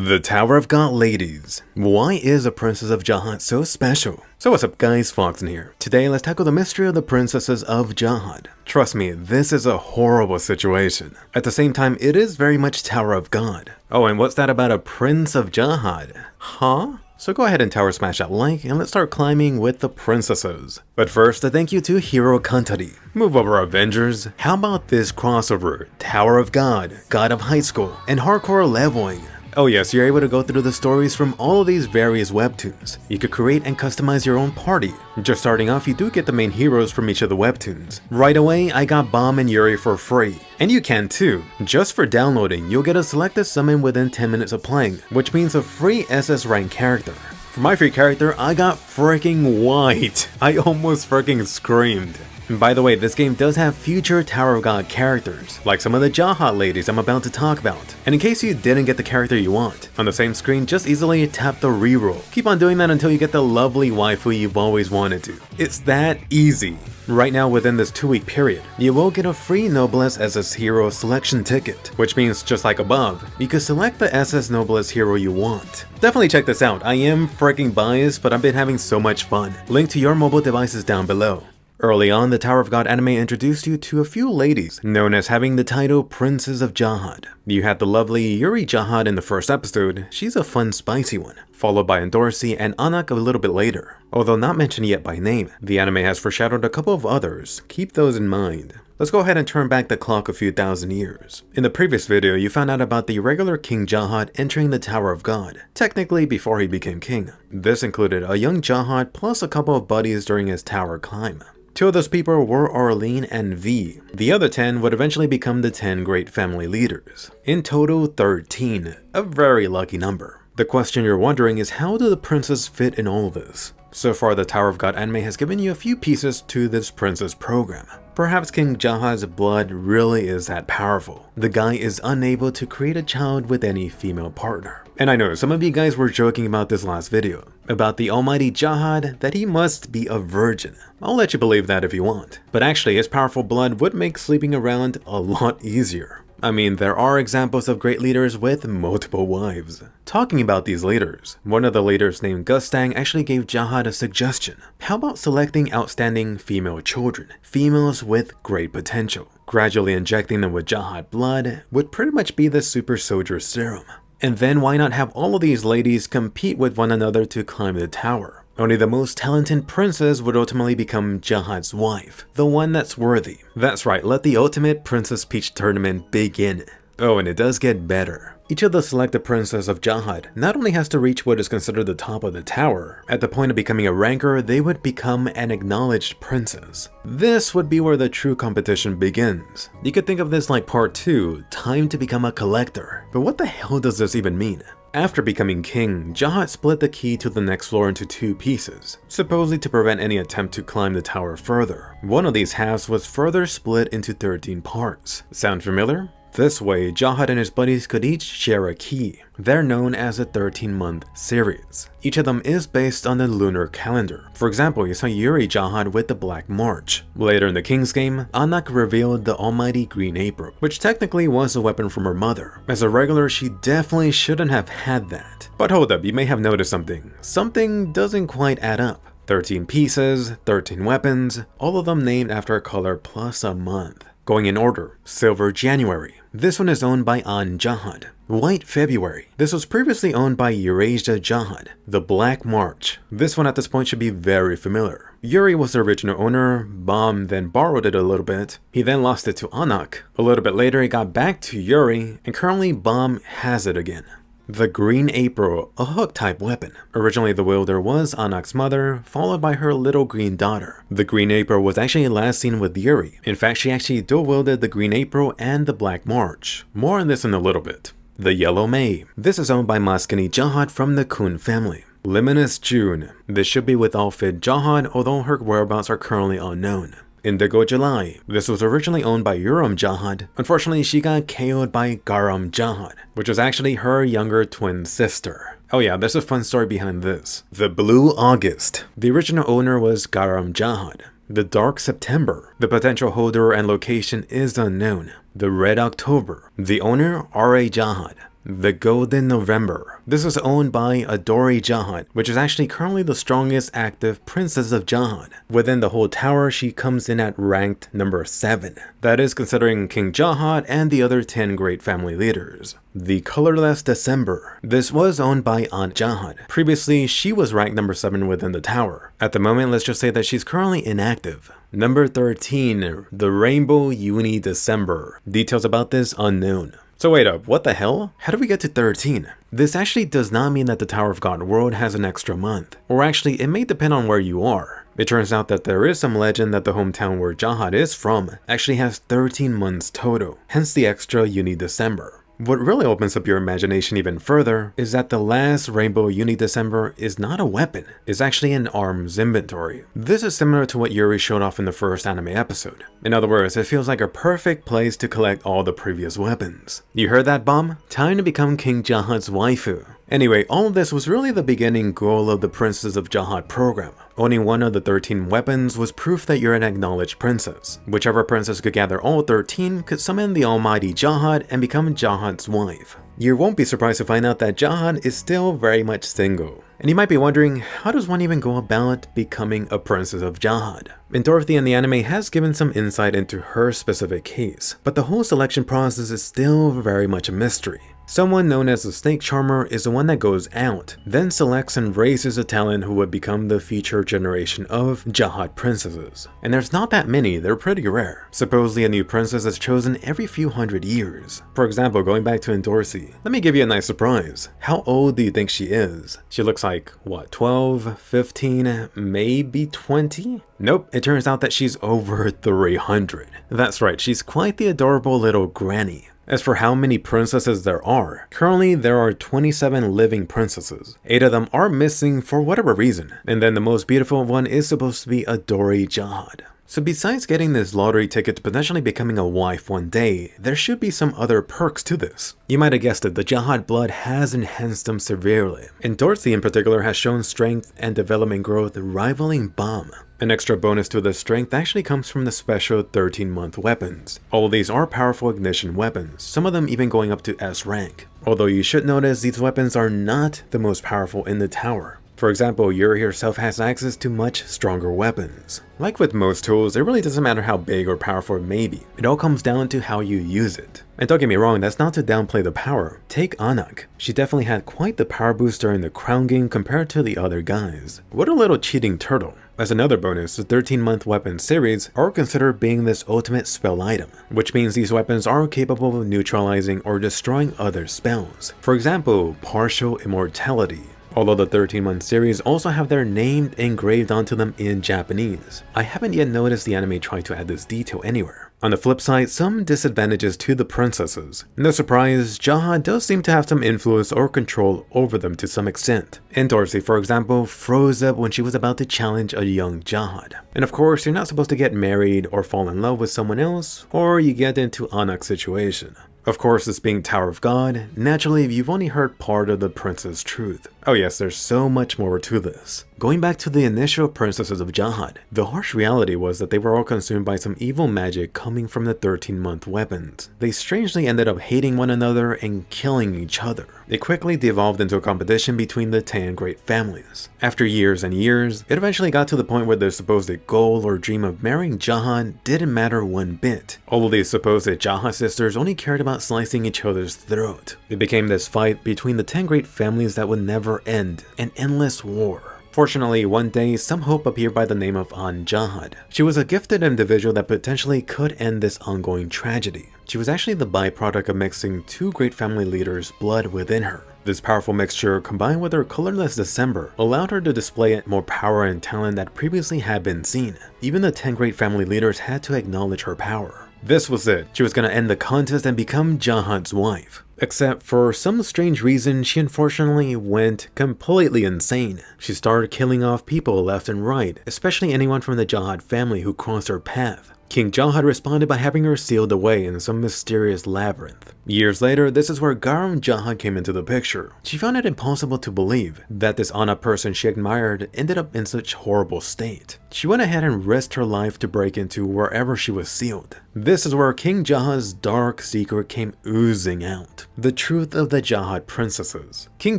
The Tower of God ladies. Why is the Princess of Jahad so special? So what's up guys, Foxen here. Today let's tackle the mystery of the Princesses of Jahad. Trust me, this is a horrible situation. At the same time, it is very much Tower of God. Oh, and what's that about a Prince of Jahad? Huh? So go ahead and tower smash that like and let's start climbing with the princesses. But first, a thank you to Hiro Kantari. Move over Avengers. How about this crossover? Tower of God, God of High School, and Hardcore Leveling. Oh yes, you're able to go through the stories from all of these various webtoons. You could create and customize your own party. Just starting off, you do get the main heroes from each of the webtoons. Right away, I got Bomb and Yuri for free. And you can too. Just for downloading, you'll get a selected summon within 10 minutes of playing, which means a free SS rank character. For my free character, I got freaking White. I almost freaking screamed. By the way, this game does have future Tower of God characters, like some of the Jahad ladies I'm about to talk about. And in case you didn't get the character you want, on the same screen, just easily tap the reroll. Keep on doing that until you get the lovely waifu you've always wanted to. It's that easy. Right now, within this 2-week period, you will get a free Noblesse SS hero selection ticket, which means just like above, you can select the SS Noblesse hero you want. Definitely check this out. I am freaking biased, but I've been having so much fun. Link to your mobile devices down below. Early on, the Tower of God anime introduced you to a few ladies known as having the title Princes of Jahad. You had the lovely Yuri Jahad in the first episode. She's a fun, spicy one, followed by Endorsi and Anak a little bit later. Although not mentioned yet by name, the anime has foreshadowed a couple of others. Keep those in mind. Let's go ahead and turn back the clock a few thousand years. In the previous video, you found out about the regular King Jahad entering the Tower of God, technically before he became king. This included a young Jahad plus a couple of buddies during his tower climb. 2 of those people were Arlene and V. The other 10 would eventually become the 10 great family leaders. In total, 13, a very lucky number. The question you're wondering is, how do the princes fit in all of this? So far, the Tower of God anime has given you a few pieces to this princess program. Perhaps King Jahad's blood really is that powerful. The guy is unable to create a child with any female partner. And I know some of you guys were joking about this last video, about the almighty Jahad, that he must be a virgin. I'll let you believe that if you want. But actually, his powerful blood would make sleeping around a lot easier. I mean, there are examples of great leaders with multiple wives. Talking about these leaders, one of the leaders named Gustang actually gave Jahad a suggestion. How about selecting outstanding female children, females with great potential? Gradually injecting them with Jahad blood would pretty much be the super soldier serum. And then why not have all of these ladies compete with one another to climb the tower? Only the most talented princess would ultimately become Jahad's wife, the one that's worthy. That's right, let the ultimate Princess Peach tournament begin. Oh, and it does get better. Each of the selected princes of Jahad not only has to reach what is considered the top of the tower, at the point of becoming a ranker, they would become an acknowledged princess. This would be where the true competition begins. You could think of this like part 2, time to become a collector. But what the hell does this even mean? After becoming king, Jahad split the key to the next floor into 2 pieces, supposedly to prevent any attempt to climb the tower further. One of these halves was further split into 13 parts. Sound familiar? This way, Jahad and his buddies could each share a key. They're known as a 13-month series. Each of them is based on the lunar calendar. For example, you saw Yuri Jahad with the Black March. Later in the King's game, Anak revealed the almighty Green April, which technically was a weapon from her mother. As a regular, she definitely shouldn't have had that. But hold up, you may have noticed something. Something doesn't quite add up. 13 pieces, 13 weapons, all of them named after a color plus a month. Going in order, Silver January. This one is owned by An Jahad. White February. This was previously owned by Eurasia Jahad. The Black March. This one at this point should be very familiar. Yuri was the original owner, Bomb then borrowed it a little bit. He then lost it to Anak. A little bit later it got back to Yuri, and currently Bomb has it again. The Green April, a hook-type weapon. Originally the wielder was Anak's mother, followed by her little green daughter. The Green April was actually last seen with Yuri. In fact, she actually dual-wielded the Green April and the Black March. More on this in a little bit. The Yellow May. This is owned by Maskini Jahad from the Kun family. Luminous June. This should be with Alfid Jahad, although her whereabouts are currently unknown. Indigo July. This was originally owned by Uram Jahad. Unfortunately, she got KO'd by Garam Jahad, which was actually her younger twin sister. Oh yeah, there's a fun story behind this. The Blue August. The original owner was Garam Jahad. The Dark September. The potential holder and location is unknown. The Red October. The owner, R.A. Jahad. the Golden November. This was owned by Adori Jahat, which is actually currently the strongest active princess of Jahat. Within the whole tower, she comes in at ranked number 7. That is considering King Jahat and the other 10 great family leaders. The Colorless December. This was owned by Aunt Jahat. Previously, she was ranked number 7 within the tower. At the moment, let's just say that she's currently inactive. Number 13, the Rainbow Uni December. Details about this unknown. So wait up, what the hell? How do we get to 13? This actually does not mean that the Tower of God world has an extra month. Or actually, it may depend on where you are. It turns out that there is some legend that the hometown where Jahat is from actually has 13 months total, hence the extra Uni December. What really opens up your imagination even further is that the last Rainbow Uni December is not a weapon, it's actually an arms inventory. This is similar to what Yuri showed off in the first anime episode. In other words, it feels like a perfect place to collect all the previous weapons. You heard that, Bomb? Time to become King Jahat's waifu. Anyway, all of this was really the beginning goal of the Princess of Jahat program. Owning one of the 13 weapons was proof that you're an acknowledged princess. Whichever princess could gather all 13 could summon the almighty Jahat and become Jahat's wife. You won't be surprised to find out that Jahat is still very much single. And you might be wondering, how does one even go about becoming a princess of Jahat? And Dorothy in the anime has given some insight into her specific case, but the whole selection process is still very much a mystery. Someone known as the Snake Charmer is the one that goes out, then selects and raises a talent who would become the future generation of Jahat princesses. And there's not that many, they're pretty rare. Supposedly a new princess is chosen every few hundred years. For example, going back to Endorsi, let me give you a nice surprise. How old do you think she is? She looks like, what, 12, 15, maybe 20? Nope, it turns out that she's over 300. That's right, she's quite the adorable little granny. As for how many princesses there are, currently there are 27 living princesses. 8 of them are missing for whatever reason, and then the most beautiful one is supposed to be Adori Jahat. So besides getting this lottery ticket to potentially becoming a wife one day, there should be some other perks to this. You might have guessed it, the Jahat blood has enhanced them severely, and Dorothy in particular has shown strength and development growth rivaling Bomb. An extra bonus to the strength actually comes from the special 13-month weapons. All of these are powerful ignition weapons, some of them even going up to S rank. Although you should notice these weapons are not the most powerful in the tower. For example, Yuri herself has access to much stronger weapons. Like with most tools, it really doesn't matter how big or powerful it may be. It all comes down to how you use it. And don't get me wrong, that's not to downplay the power. Take Anak. She definitely had quite the power boost during the crown game compared to the other guys. What a little cheating turtle. As another bonus, the 13-month weapon series are considered being this ultimate spell item, which means these weapons are capable of neutralizing or destroying other spells. For example, partial immortality. Although the 13-month series also have their name engraved onto them in Japanese. I haven't yet noticed the anime try to add this detail anywhere. On the flip side, some disadvantages to the princesses. No surprise, Jahat does seem to have some influence or control over them to some extent. Endorsi, for example, froze up when she was about to challenge a young Jahat. And of course, you're not supposed to get married or fall in love with someone else, or you get into Anak's situation. Of course, this being Tower of God, naturally you've only heard part of the princess truth. Oh yes, there's so much more to this. Going back to the initial princesses of Jahat, the harsh reality was that they were all consumed by some evil magic coming from the 13-month weapons. They strangely ended up hating one another and killing each other. It quickly devolved into a competition between the 10 great families. After years and years, it eventually got to the point where their supposed goal or dream of marrying Jahat didn't matter one bit. All of these supposed Jahat sisters only cared about slicing each other's throat. It became this fight between the 10 great families that would never end, an endless war. Fortunately, one day, some hope appeared by the name of Aunt Jahat. She was a gifted individual that potentially could end this ongoing tragedy. She was actually the byproduct of mixing 2 great family leaders' blood within her. This powerful mixture, combined with her colorless December, allowed her to display more power and talent that previously had been seen. Even the 10 great family leaders had to acknowledge her power. This was it. She was going to end the contest and become Jahat's wife. Except for some strange reason, she unfortunately went completely insane. She started killing off people left and right, especially anyone from the Jahat family who crossed her path. King Jahat responded by having her sealed away in some mysterious labyrinth. Years later, this is where Garam Jahat came into the picture. She found it impossible to believe that this Anna person she admired ended up in such horrible state. She went ahead and risked her life to break into wherever she was sealed. This is where King Jahad's dark secret came oozing out. The truth of the Jahad princesses. King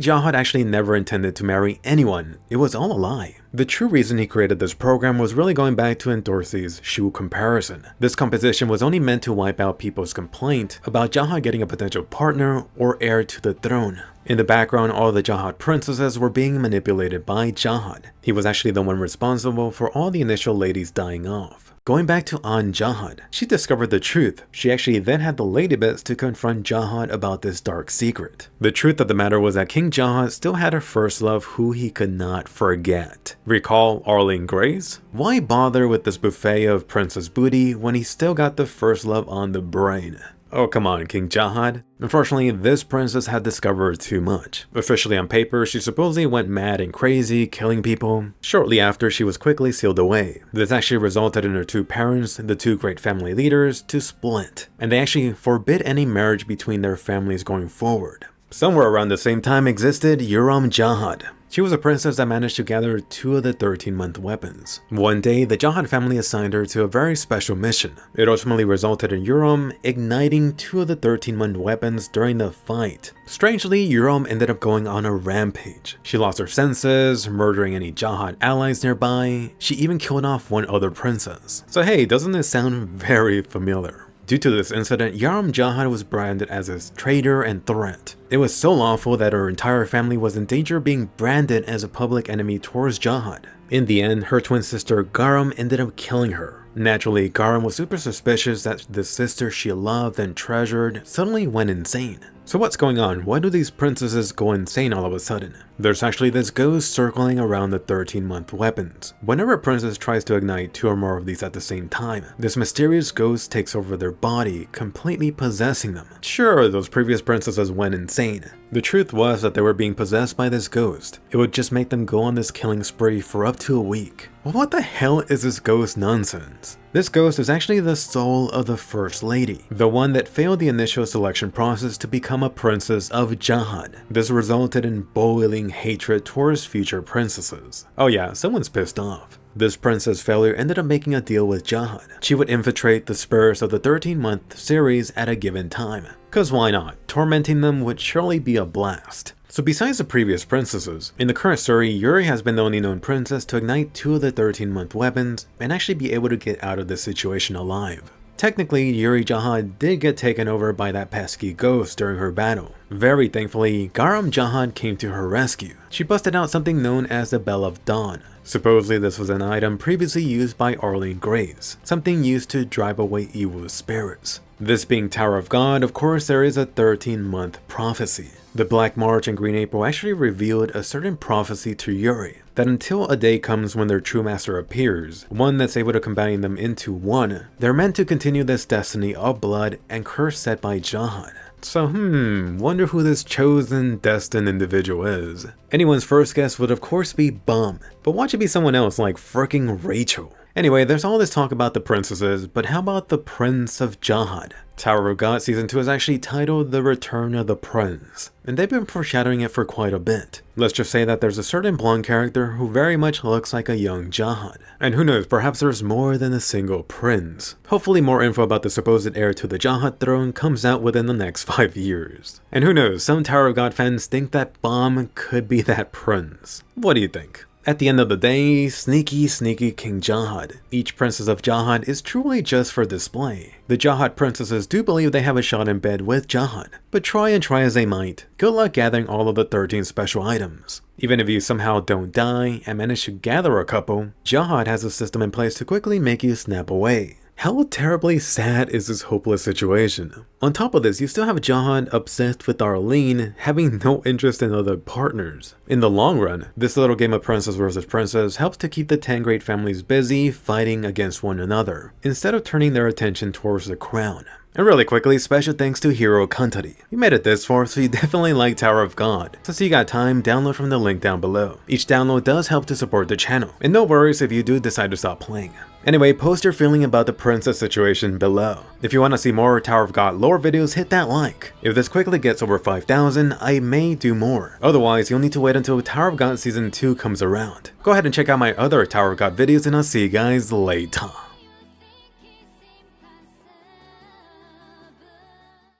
Jahad actually never intended to marry anyone. It was all a lie. The true reason he created this program was really going back to Endorsi's Shu comparison. This composition was only meant to wipe out people's complaint about Jahad getting a potential partner or heir to the throne. In the background, all the Jahad princesses were being manipulated by Jahad. He was actually the one responsible for all the initial ladies dying off. Going back to An Jahad, she discovered the truth. She actually then had the ladybits to confront Jahad about this dark secret. The truth of the matter was that King Jahad still had a first love who he could not forget. Recall Arlene Grace? Why bother with this buffet of princess booty when he still got the first love on the brain? Oh, come on, King Jahad. Unfortunately, this princess had discovered too much. Officially on paper, she supposedly went mad and crazy, killing people. Shortly after, she was quickly sealed away. This actually resulted in her two parents, the two great family leaders, to split. And they actually forbid any marriage between their families going forward. Somewhere around the same time existed Yuram Jahad. She was a princess that managed to gather 2 of the 13-month weapons. One day, the Jahad family assigned her to a very special mission. It ultimately resulted in Yuram igniting 2 of the 13-month weapons during the fight. Strangely, Yuram ended up going on a rampage. She lost her senses, murdering any Jahad allies nearby. She even killed off one other princess. So hey, doesn't this sound very familiar? Due to this incident, Yuram Jahad was branded as a traitor and threat. It was so lawful that her entire family was in danger of being branded as a public enemy towards Jahad. In the end, her twin sister Garam ended up killing her. Naturally, Garam was super suspicious that the sister she loved and treasured suddenly went insane. So what's going on? Why do these princesses go insane all of a sudden? There's actually this ghost circling around the 13-month weapons. Whenever a princess tries to ignite 2 or more of these at the same time, this mysterious ghost takes over their body, completely possessing them. Sure, those previous princesses went insane. The truth was that they were being possessed by this ghost. It would just make them go on this killing spree for up to a week. Well, what the hell is this ghost nonsense? This ghost is actually the soul of the First Lady, the one that failed the initial selection process to become a princess of Jahad. This resulted in boiling hatred towards future princesses. Oh yeah, someone's pissed off. This princess failure ended up making a deal with Jahad. She would infiltrate the spirits of the 13-month series at a given time. Cause why not? Tormenting them would surely be a blast. So besides the previous princesses, in the current story, Yuri has been the only known princess to ignite 2 of the 13-month weapons and actually be able to get out of this situation alive. Technically, Yuri Jahad did get taken over by that pesky ghost during her battle. Very thankfully, Garam Jahad came to her rescue. She busted out something known as the Bell of Dawn. Supposedly this was an item previously used by Arlene Grace, something used to drive away evil spirits. This being Tower of God, of course there is a 13-month prophecy. The Black March and Green April actually revealed a certain prophecy to Yuri, that until a day comes when their true master appears, one that's able to combine them into one, they're meant to continue this destiny of blood and curse set by Jahad. So wonder who this chosen, destined individual is. Anyone's first guess would of course be Bum, but watch it be someone else like fricking Rachel. Anyway, there's all this talk about the princesses, but how about the Prince of Jahad? Tower of God Season 2 is actually titled The Return of the Prince, and they've been foreshadowing it for quite a bit. Let's just say that there's a certain blonde character who very much looks like a young Jahad. And who knows, perhaps there's more than a single prince. Hopefully more info about the supposed heir to the Jahad throne comes out within the next 5 years. And who knows, some Tower of God fans think that Bomb could be that prince. What do you think? At the end of the day, sneaky King Jahad. Each princess of Jahad is truly just for display. The Jahad princesses do believe they have a shot in bed with Jahad, but try as they might, good luck gathering all of the 13 special items. Even if you somehow don't die and manage to gather a couple, Jahad has a system in place to quickly make you snap away. How terribly sad is this hopeless situation? On top of this, you still have Jahad obsessed with Arlene, having no interest in other partners. In the long run, this little game of princess versus princess helps to keep the 10 great families busy fighting against one another, instead of turning their attention towards the crown. And really quickly, special thanks to Hiro Kantari. You made it this far, so you definitely like Tower of God. So you got time, download from the link down below. Each download does help to support the channel, and no worries if you do decide to stop playing. Anyway, post your feeling about the princess situation below. If you want to see more Tower of God lore videos, hit that like. If this quickly gets over 5,000, I may do more. Otherwise, you'll need to wait until Tower of God Season 2 comes around. Go ahead and check out my other Tower of God videos, and I'll see you guys later.